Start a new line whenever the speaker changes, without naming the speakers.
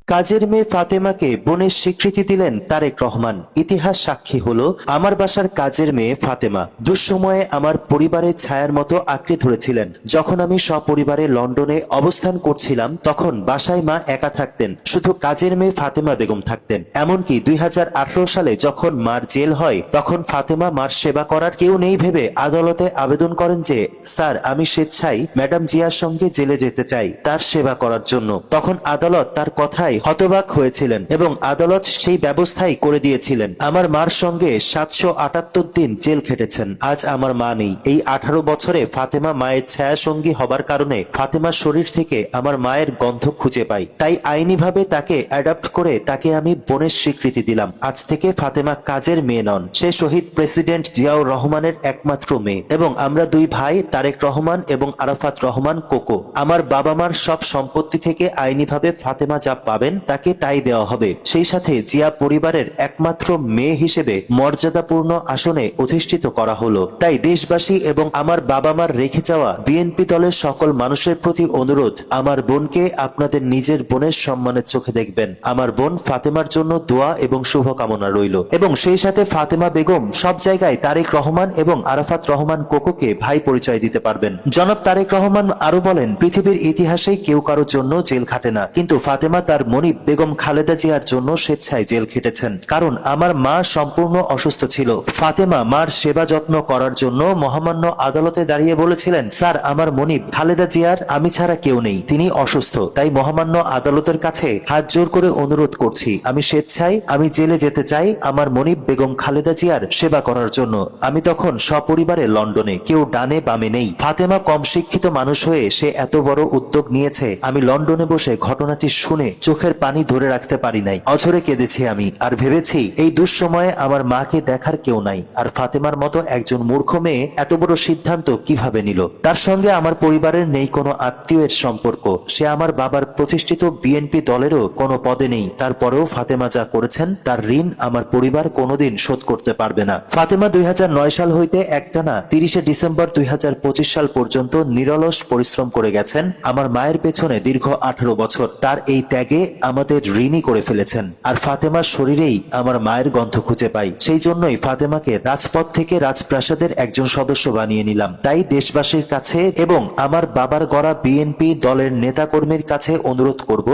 কাজের মেয়ে ফাতেমাকে বোনের স্বীকৃতি দিলেন তারেক রহমান। ইতিহাস সাক্ষী হলো আমার বাসার কাজের মেয়ে ফাতেমা দুঃসময়ে আমার পরিবারের ছায়ার মতো আঁকড়ে ধরেছিলেন। যখন আমি সপরিবারে লন্ডনে অবস্থান করছিলাম তখন বাসায় মা একা থাকতেন, শুধু কাজের মেয়ে ফাতেমা বেগম থাকতেন। এমনকি 2018 সালে যখন মার জেল হয় তখন ফাতেমা মার সেবা করার কেউ নেই ভেবে আদালতে আবেদন করেন যে স্যার, আমি স্বেচ্ছায় ম্যাডাম জিয়ার সঙ্গে জেলে যেতে চাই তার সেবা করার জন্য। তখন আদালত তার কথায় হতবাক হয়েছিলেন এবং আদালত সেই ব্যবস্থাই করে দিয়েছিলেন। আমার মার সঙ্গে 778 দিন জেল খেটেছেন। আজ আমার মা নেই। এই 18 বছরে ফাতেমা মায়ের ছায়া সঙ্গী হবার কারণে ফাতেমার শরীর থেকে আমার মায়ের গন্ধ খুঁজে পাই। তাই আইনিভাবে তাকে অ্যাডাপ্ট করে তাকে আমি বোনের স্বীকৃতি দিলাম। আজ থেকে ফাতেমা কাজের মেয়ে নন, সে শহীদ প্রেসিডেন্ট জিয়াউর রহমানের একমাত্র মেয়ে এবং আমরা দুই ভাই তারেক রহমান এবং আরাফাত রহমান কোকো। আমার বাবা মার সব সম্পত্তি থেকে আইনিভাবে ফাতেমা যা পাবেন তাকে তাই দেওয়া হবে। সেই সাথে জিয়া পরিবারের একমাত্র মেয়ে হিসেবে মর্যাদাপূর্ণ আসনে অধিষ্ঠিত করা হলো। তাই দেশবাসী এবং আমার বাবা মার রেখে যাওয়া বিএনপি দলের সকল মানুষের প্রতি অনুরোধ, আমার বোনকে আপনাদের নিজের বোনের সম্মানের চোখে দেখবেন। আমার বোন ফাতেমার জন্য দোয়া এবং শুভকামনা রইল। এবং সেই সাথে ফাতেমা বেগম সব জায়গায় তারেক রহমান এবং আরাফাত রহমান কোকোকে ভাই পরিচয় দিতে পারবেন। জনাব তারেক রহমান আরো বলেন, পৃথিবীর ইতিহাসে কেউ কারোর জন্য জেল খাটে না, কিন্তু ফাতেমা তার মনিব বেগম খালেদা জিয়ার জন্য স্বেচ্ছায় জেল খেটেছেন। কারণ আমার মা সম্পূর্ণ অসুস্থ ছিল। ফাতেমা মার সেবা যত্ন করার জন্য মহামান্য আদালতে দাঁড়িয়ে বলেছিলেন, স্যার, আমার মনিব খালেদা জিয়ার আমি ছাড়া কেউ নেই, তিনি অসুস্থ। তাই মহামান্য আদালতের কাছে হাত জোর করে অনুরোধ করছি, আমি স্বেচ্ছায় আমি জেলে যেতে চাই আমার মনিব বেগম খালেদা জিয়ার সেবা করার জন্য। আমি তখন সপরিবারে লন্ডনে, কেউ ডানে বামে নেই। ফাতেমা কম শিক্ষিত মানুষ হয়ে সে এত বড় উদ্যোগ নিয়েছে। আমি লন্ডনে বসে ঘটনাটি শুনে চোখের পানি ধরে রাখতে পারি নাই, অঝরে কেঁদেছি আমি। আর ভেবেছি এই দুঃসময়ে আমার মাকে দেখার কেউ নাই, আর ফাতেমার মতো একজন মূর্খ মেয়ে এত বড় সিদ্ধান্ত কিভাবে নিল। তার সঙ্গে আমার পরিবারের নেই কোনো আত্মীয়ের সম্পর্ক, সে আমার বাবার প্রতিষ্ঠিত বিএনপি দলেরও কোনো পদে নেই। তারপরেও ফাতেমা যা করেছেন তার ঋণ আমার পরিবার কোনোদিন শোধ করতে পারবে না। ফাতেমা 2009 সাল হইতে একটানা 30 ডিসেম্বর 2025 সাল পর্যন্ত নিরলস পরিশ্রম করে গেছেন আমার মায়ের পেছনে দীর্ঘ 18 বছর। তার এই ত্যাগে আমাদের ঋণী করে ফেলেছেন। আর ফাতেমার শরীরেই আমার মায়ের গন্ধ খুঁজে পাই। সেই জন্যই ফাতেমাকে রাজপথ থেকে রাজপ্রাসাদের একজন সদস্য বানিয়ে নিলাম। তাই দেশবাসীর কাছে এবং আমার বাবার গড়া বিএনপি দলের নেতাকর্মীর কাছে অনুরোধ করব,